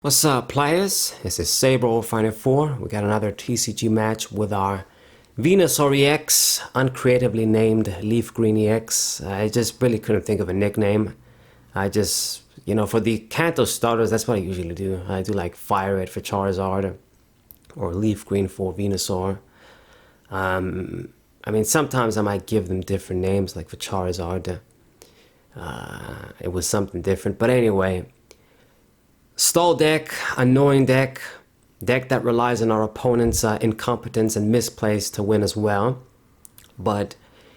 What's up, players? This is Saber054. We got another TCG match with our Venusaur EX, uncreatively named Leaf Green EX. I just really couldn't think of a nickname. I just, for the Kanto starters, that's what I usually do. I do like Fire Red for Charizard or Leaf Green for Venusaur. Sometimes I might give them different names, like for Charizard. It was something different, but anyway. Stall deck, annoying deck that relies on our opponent's incompetence and misplays to win as well. But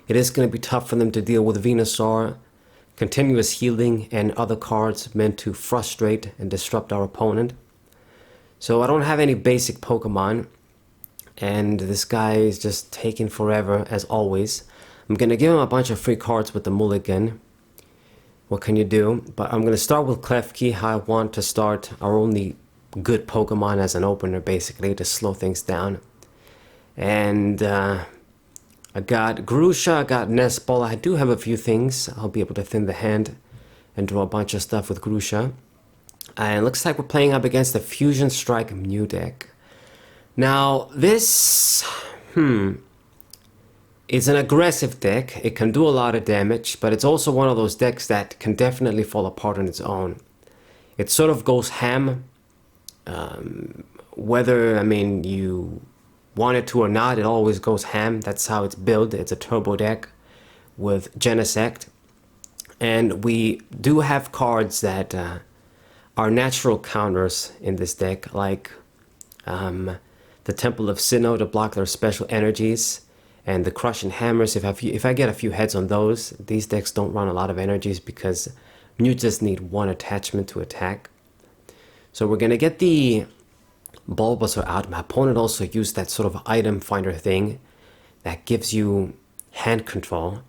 it is going to be tough for them to deal with Venusaur, continuous healing, and other cards meant to frustrate and disrupt our opponent. So I don't have any basic Pokemon, and this guy is just taking forever as always. I'm going to give him a bunch of free cards with the Mulligan. What can you do? But I'm going to start with Klefki. How I want to start our only good Pokemon as an opener, basically, to slow things down. And I got Grusha, I got Nestball. I do have a few things. I'll be able to thin the hand and draw a bunch of stuff with Grusha. And it looks like we're playing up against the Fusion Strike Mew deck. Now, this... It's an aggressive deck. It can do a lot of damage, but it's also one of those decks that can definitely fall apart on its own. It sort of goes ham. Whether, you want it to or not, it always goes ham. That's how it's built. It's a turbo deck with Genesect. And we do have cards that are natural counters in this deck, like the Temple of Sinnoh to block their special energies. And the Crushing Hammers, if I get a few heads on those, these decks don't run a lot of energies because Mew just need one attachment to attack. So we're going to get the Bulbasaur out. My opponent also used that sort of item finder thing that gives you hand control.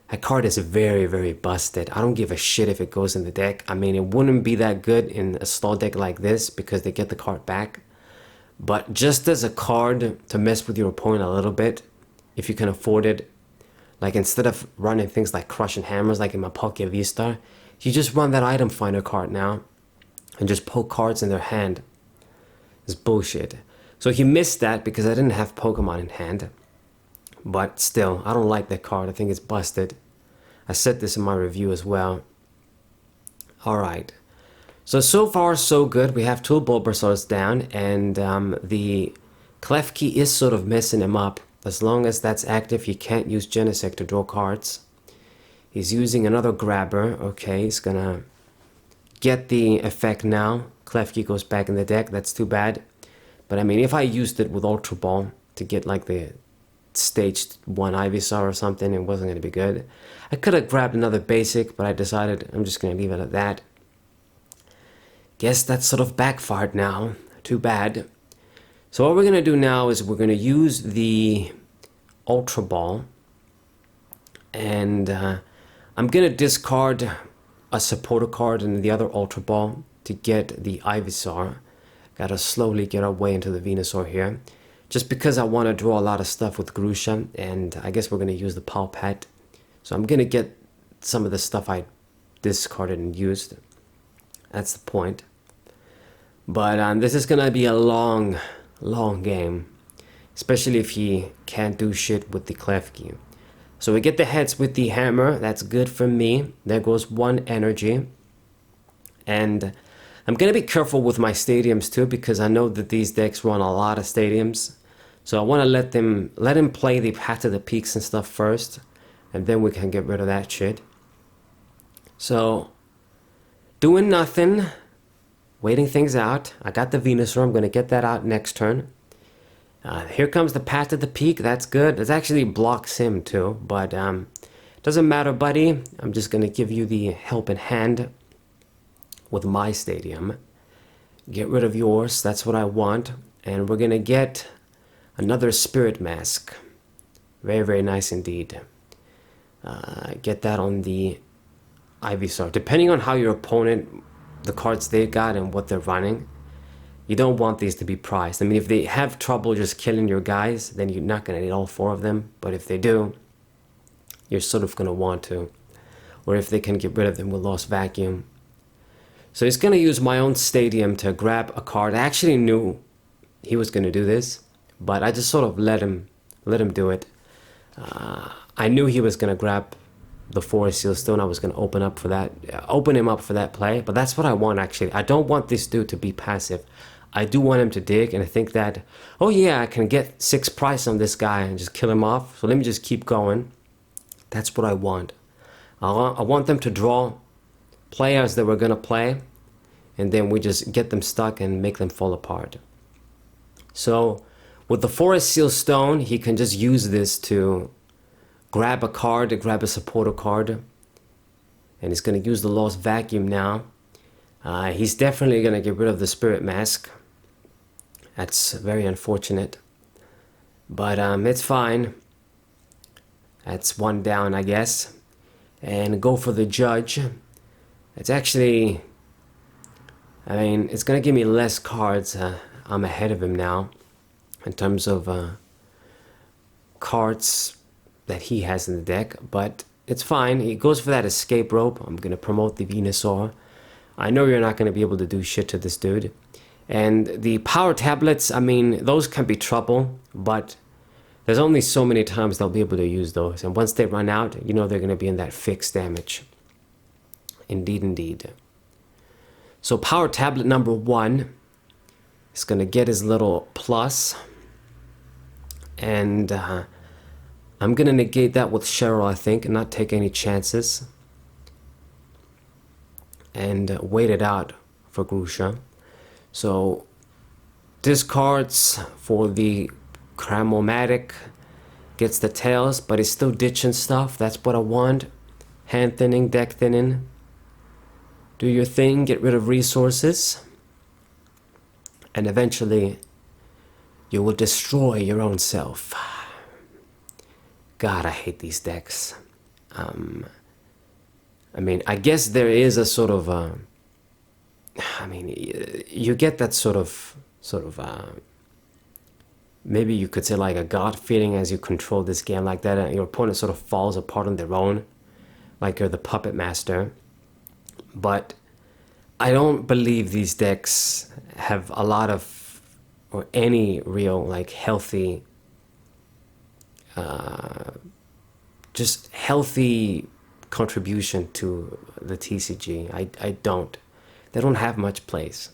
That card is very, very busted. I don't give a shit if it goes in the deck. It wouldn't be that good in a stall deck like this because they get the card back. But just as a card to mess with your opponent a little bit, if you can afford it, like instead of running things like Crushing Hammers like in my Poké V-Star, you just run that item finder card now and just poke cards in their hand. It's bullshit. So he missed that because I didn't have Pokemon in hand. But still, I don't like that card. I think it's busted. I said this in my review as well. Alright. So far so good. We have two Bulbasaurs down, and the Klefki is sort of messing him up. As long as that's active, he can't use Genesect to draw cards. He's using another grabber. Okay, he's gonna get the effect now. Klefki goes back in the deck. That's too bad. But if I used it with Ultra Ball to get like the stage 1 Ivysaur or something, it wasn't gonna be good. I could have grabbed another basic, but I decided I'm just gonna leave it at that. Guess that sort of backfired now. Too bad. So what we're going to do now is we're going to use the Ultra Ball, and I'm going to discard a supporter card and the other Ultra Ball to get the Ivysaur. Gotta slowly get our way into the Venusaur here, just because I want to draw a lot of stuff with Grusha, and I guess we're going to use the Palpat. So I'm going to get some of the stuff I discarded and used. That's the point. But this is going to be a long game, especially if he can't do shit with the Klefki. So we get the heads with the hammer. That's good for me. There goes one energy. And I'm gonna be careful with my stadiums too, because I know that these decks run a lot of stadiums. So I want to let him play the Path to the Peaks and stuff first, and then we can get rid of that shit. So doing nothing, waiting things out. I got the Venusaur. I'm going to get that out next turn. Here comes the Path to the Peak. That's good. It actually blocks him too, but doesn't matter, buddy. I'm just going to give you the helping hand with my stadium. Get rid of yours. That's what I want. And we're going to get another Spirit Mask. Very, very nice indeed. Get that on the Ivysaur. Depending on how your opponent, the cards they got and what they're running, you don't want these to be prized. If they have trouble just killing your guys, then you're not going to need all 4 of them. But if they do, you're sort of going to want to. Or if they can get rid of them with Lost Vacuum. So he's going to use my own stadium to grab a card. I actually knew he was going to do this, but I just sort of let him do it. I knew he was going to grab the Forest Seal Stone. I was going to open him up for that play, but that's what I want actually. I don't want this dude to be passive. I do want him to dig, and I think that, oh yeah, I can get 6 price on this guy and just kill him off. So let me just keep going. That's what I want. I want them to draw players that we're going to play, and then we just get them stuck and make them fall apart. So with the Forest Seal Stone, he can just use this to grab a card, grab a supporter card, and he's going to use the Lost Vacuum now. He's definitely going to get rid of the Spirit Mask. That's very unfortunate, but it's fine. That's 1 down, I guess. And go for the Judge. It's actually, I mean, it's going to give me less cards. I'm ahead of him now in terms of cards that he has in the deck, but it's fine. He goes for that Escape Rope. I'm going to promote the Venusaur. I know you're not going to be able to do shit to this dude. And the Power Tablets, I mean, those can be trouble, but there's only so many times they'll be able to use those. And once they run out, you know they're going to be in that fixed damage. Indeed, indeed. So Power Tablet number 1 is going to get his little plus. And I'm going to negate that with Cheryl, I think, and not take any chances. And wait it out for Grusha. So discards for the Cramomatic, gets the tails, but he's still ditching stuff. That's what I want. Hand thinning, deck thinning. Do your thing, get rid of resources. And eventually you will destroy your own self. God, I hate these decks. I mean, I guess there is a sort of, I mean, you get that sort of, maybe you could say like a God feeling as you control this game like that, and your opponent sort of falls apart on their own, like you're the puppet master. But I don't believe these decks have a lot of, or any real like healthy, just healthy contribution to the TCG. I don't. They don't have much place.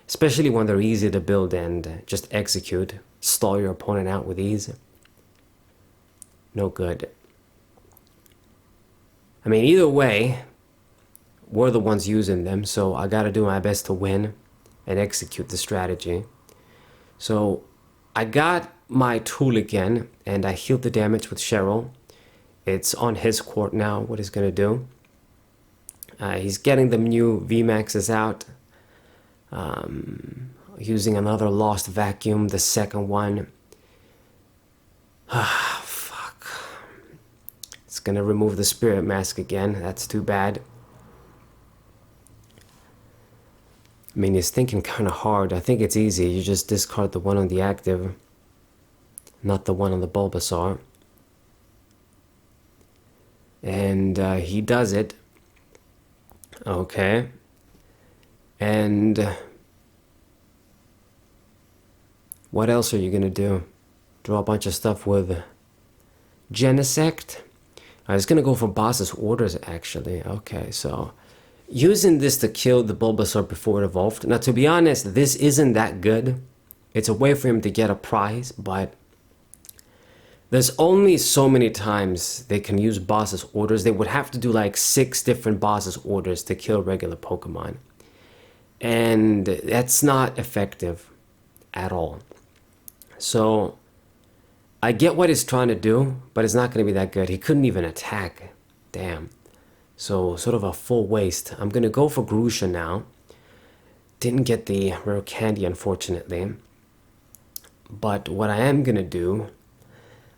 Especially when they're easy to build and just execute. Stall your opponent out with ease. No good. I mean, either way, we're the ones using them, so I gotta do my best to win and execute the strategy. So I got my tool again, and I healed the damage with Cheryl. It's on his court now, what he's gonna do. He's getting the new VMAXs out. Using another Lost Vacuum, the second one. Ah, fuck. It's gonna remove the Spirit Mask again. That's too bad. I mean, he's thinking kind of hard. I think it's easy. You just discard the one on the active, not the one on the Bulbasaur. And he does it. Okay. And what else are you gonna do? Draw a bunch of stuff with Genesect? I was gonna go for Boss's Orders actually. Okay, so using this to kill the Bulbasaur before it evolved. Now, to be honest, this isn't that good. It's a way for him to get a prize, but there's only so many times they can use Boss's Orders. They would have to do like 6 different Boss's Orders to kill regular Pokemon. And that's not effective at all. So I get what he's trying to do, but it's not going to be that good. He couldn't even attack. Damn. So sort of a full waste. I'm going to go for Grusha now. Didn't get the rare candy, unfortunately. But what I am going to do,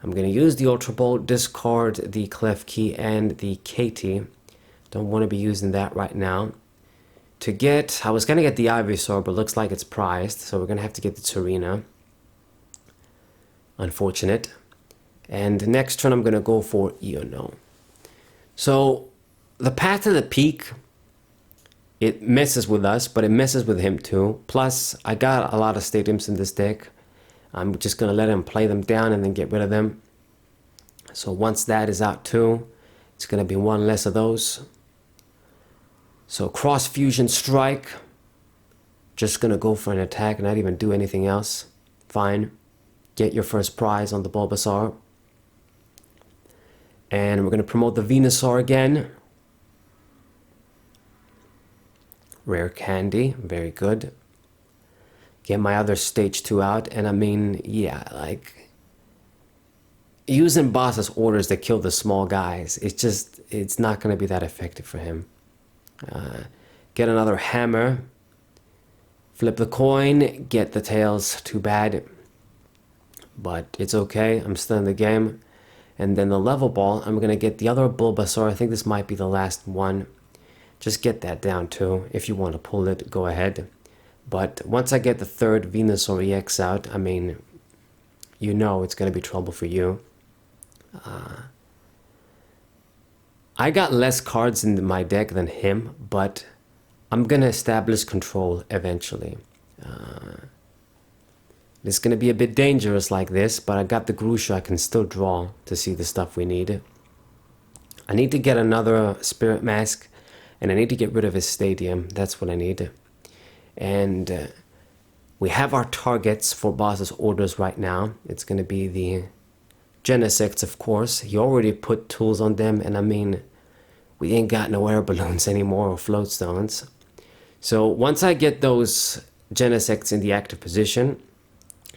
I'm going to use the Ultra Bolt, discard the Klefki and the Katie. Don't want to be using that right now. To get, I was going to get the Ivysaur, but looks like it's prized. So we're going to have to get the Serena. Unfortunate. And next turn I'm going to go for Iono. So the Path to the Peak It messes with us, but it messes with him too. Plus, I got a lot of stadiums in this deck. I'm just going to let him play them down and then get rid of them. So once that is out too, it's going to be one less of those. So Cross Fusion Strike. Just going to go for an attack, not even do anything else. Fine. Get your first prize on the Bulbasaur. And we're going to promote the Venusaur again. Rare Candy, very good. Get my other stage 2 out, and I mean, yeah, like using boss's orders to kill the small guys, it's not going to be that effective for him. Get another hammer. Flip the coin, get the tails, too bad. But it's okay, I'm still in the game. And then the level ball, I'm going to get the other Bulbasaur. I think this might be the last one. Just get that down too. If you want to pull it, go ahead. But once I get the third Venusaur EX out, I mean, you know it's going to be trouble for you. I got less cards in my deck than him, but I'm going to establish control eventually. It's going to be a bit dangerous like this, but I got the Grusha. I can still draw to see the stuff we need. I need to get another Spirit Mask, and I need to get rid of his stadium. That's what I need. And we have our targets for boss's orders right now. It's going to be the Genesects, of course. He already put tools on them, and I mean, we ain't got no air balloons anymore or float stones. So once I get those Genesects in the active position,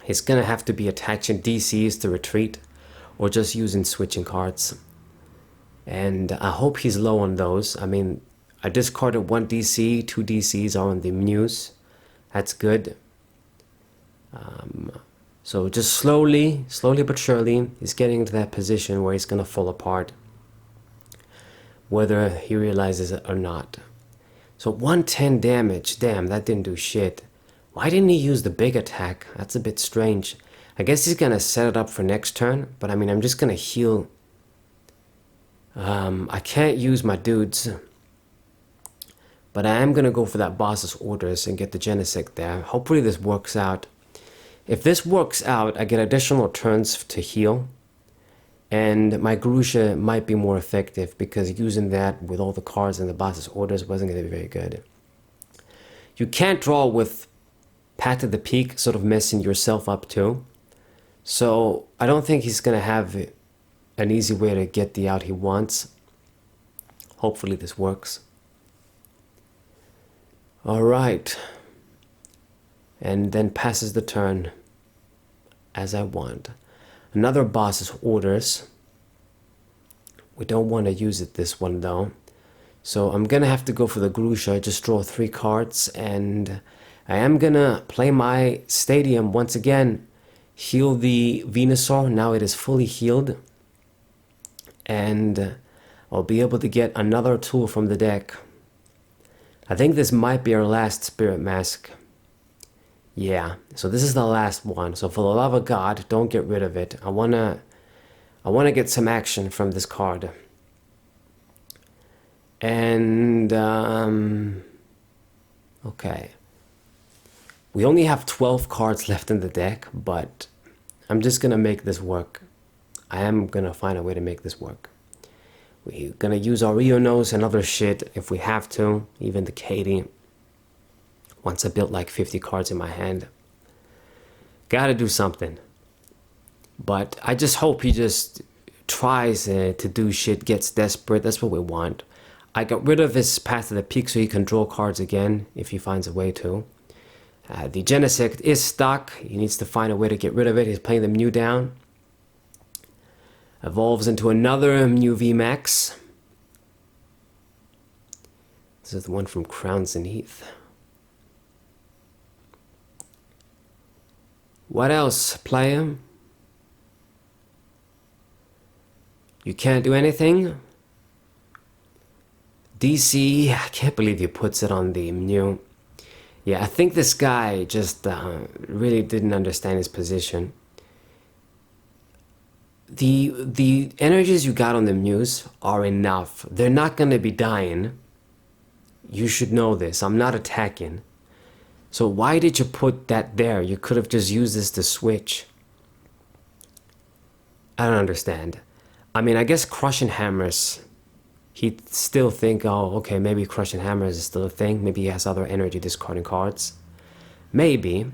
he's going to have to be attaching DCs to retreat or just using switching cards. And I hope he's low on those. I mean, I discarded 1 DC, 2 DCs are on the Muse. That's good. So just slowly but surely, he's getting into that position where he's going to fall apart. Whether he realizes it or not. So 110 damage. Damn, that didn't do shit. Why didn't he use the big attack? That's a bit strange. I guess he's going to set it up for next turn. But I mean, I'm just going to heal. I can't use my dudes. But I am going to go for that boss's orders and get the Genesect there. Hopefully this works out. If this works out, I get additional turns to heal. And my Grusha might be more effective because using that with all the cards and the boss's orders wasn't going to be very good. You can't draw with Path to the Peak, sort of messing yourself up too. So I don't think he's going to have an easy way to get the out he wants. Hopefully this works. Alright. And then passes the turn as I want. Another boss's orders. We don't want to use it this one though. So I'm going to have to go for the Grusha. Just draw 3 cards. And I am going to play my stadium once again. Heal the Venusaur. Now it is fully healed. And I'll be able to get another tool from the deck. I think this might be our last Spirit Mask. Yeah, so this is the last one. So for the love of God, don't get rid of it. I wanna get some action from this card. And okay. We only have 12 cards left in the deck, but I'm just gonna make this work. I am gonna find a way to make this work. We're gonna use our Ionos and other shit if we have to, even the Katie. Once I built like 50 cards in my hand. Gotta do something. But I just hope he just tries to do shit, gets desperate. That's what we want. I got rid of his Path to the Peak so he can draw cards again if he finds a way to. The Genesect is stuck. He needs to find a way to get rid of it. He's playing the Mew down. Evolves into another Mew VMAX. This is the one from Crowns and Heath. What else, player? You can't do anything? DC, I can't believe he puts it on the Mew. Yeah, I think this guy just really didn't understand his position. The energies you got on the Mews are enough. They're not going to be dying. You should know this. I'm not attacking. So why did you put that there? You could have just used this to switch. I don't understand. I mean, I guess Crushing Hammers, he'd still think, oh, okay, maybe Crushing Hammers is still a thing. Maybe he has other energy discarding cards. Maybe.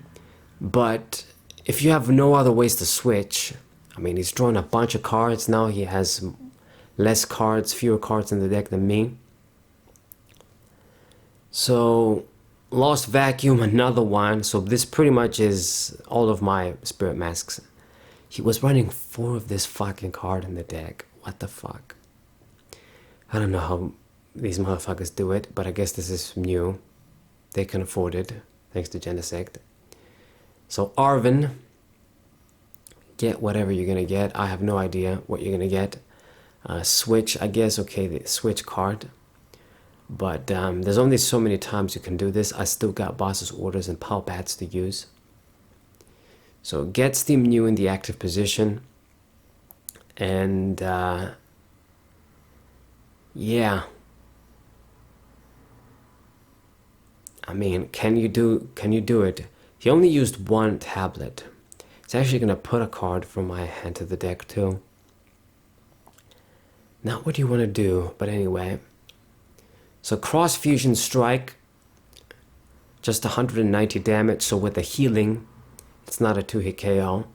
But if you have no other ways to switch, I mean, he's drawing a bunch of cards. Now he has less cards, fewer cards in the deck than me. So, Lost Vacuum, another one. So this pretty much is all of my Spirit Masks. He was running 4 of this fucking card in the deck. What the fuck? I don't know how these motherfuckers do it, but I guess this is new. They can afford it, thanks to Genesect. So Arven, get whatever you're gonna get. I have no idea what you're gonna get. Switch, I guess, okay, the switch card. But there's only so many times you can do this. I still got Boss's Orders and Pal Pads to use. So get Steam New in the active position. And yeah. I mean, can you do it? He only used 1 tablet. It's actually gonna put a card from my hand to the deck too. Not what you want to do, but anyway. So Cross Fusion Strike, just 190 damage, so with the healing, it's not a 2-hit KO.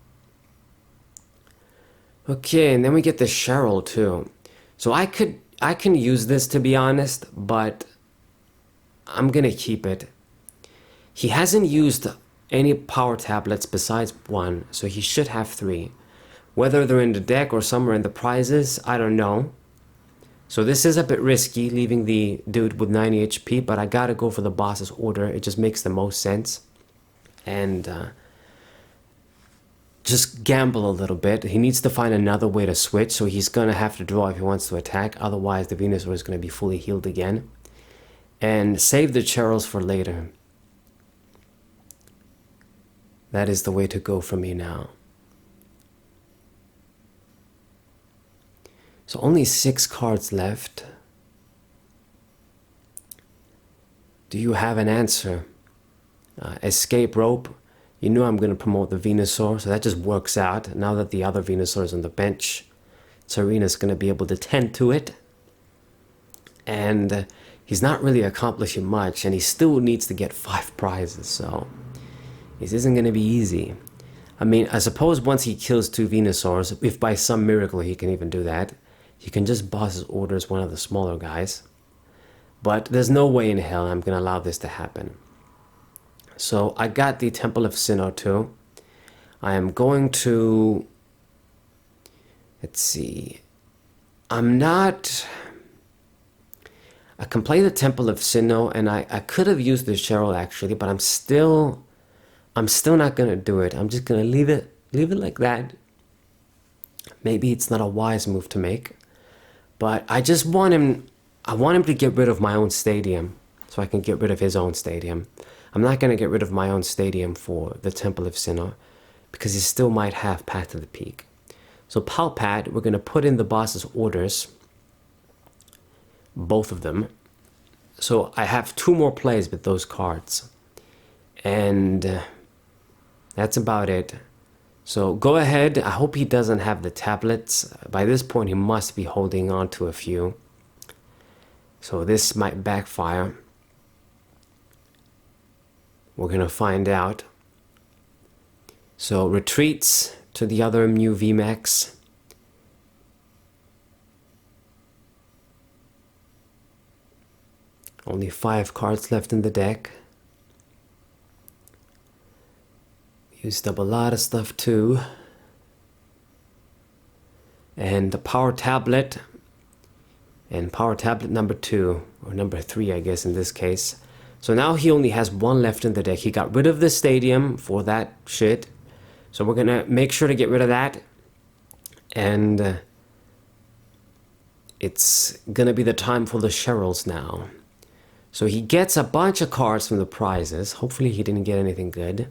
Okay, and then we get the Cheryl too. So I can use this, to be honest, but I'm gonna keep it. He hasn't used any power tablets besides 1, so he should have 3. Whether they're in the deck or somewhere in the prizes, I don't know. So this is a bit risky, leaving the dude with 90 HP, but I gotta go for the Boss's Order. It just makes the most sense. And just gamble a little bit. He needs to find another way to switch, so he's gonna have to draw if he wants to attack. Otherwise, the Venusaur is gonna be fully healed again. And save the Cheryls for later. That is the way to go for me now. So only 6 cards left. Do you have an answer? Escape Rope. You know I'm going to promote the Venusaur, so that just works out. Now that the other Venusaur is on the bench, Tsarena's going to be able to tend to it. And he's not really accomplishing much, and he still needs to get 5 prizes, so this isn't going to be easy. I mean, I suppose once he kills 2 Venusaurs, if by some miracle he can even do that, he can just Boss's Orders one of the smaller guys. But there's no way in hell I'm going to allow this to happen. So I got the Temple of Sinnoh too. I am going to... Let's see. I can play the Temple of Sinnoh, and I could have used the Cheryl actually, but I'm still not going to do it. I'm just going to leave it like that. Maybe it's not a wise move to make. But I just want him... I want him to get rid of my own stadium, so I can get rid of his own stadium. I'm not going to get rid of my own stadium for the Temple of Sinnoh, because he still might have Path to the Peak. So Pal Pad, we're going to put in the Boss's Orders. Both of them. So I have 2 more plays with those cards. And that's about it. So go ahead. I hope he doesn't have the tablets. By this point, he must be holding on to a few. So this might backfire. We're going to find out. So retreats to the other Mew VMAX. Only 5 cards left in the deck. Used up a lot of stuff too. And the Power Tablet. And Power Tablet number 2. Or number 3, I guess, in this case. So now he only has 1 left in the deck. He got rid of the stadium for that shit. So we're going to make sure to get rid of that. And it's going to be the time for the Cheryls now. So he gets a bunch of cards from the prizes. Hopefully he didn't get anything good.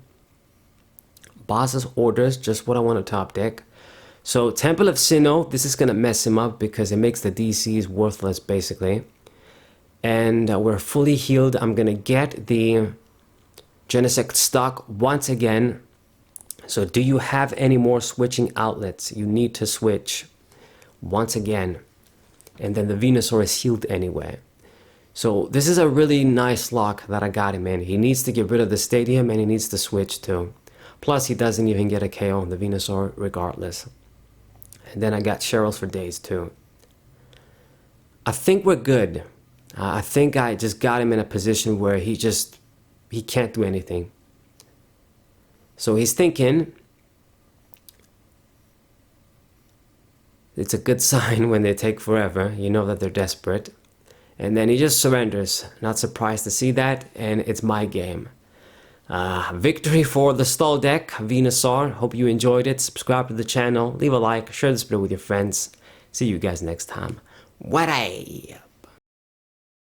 Boss's Orders, just what I want to top deck. So Temple of Sinnoh, this is going to mess him up because it makes the DCs worthless basically. and we're fully healed. I'm gonna get the Genesect stock once again. So do you have any more switching outlets? You need to switch once again. And then the Venusaur is healed anyway. So this is a really nice lock that I got him in. He needs to get rid of the stadium and he needs to switch too. Plus he doesn't even get a KO on the Venusaur regardless. And then I got Cheryl's for days too. I think we're good. I think I just got him in a position where he can't do anything. So he's thinking. It's a good sign when they take forever. You know that they're desperate. And then he just surrenders. Not surprised to see that. And it's my game. Victory for the stall deck, Venusaur. Hope you enjoyed it. Subscribe to the channel. Leave a like. Share this video with your friends. See you guys next time. What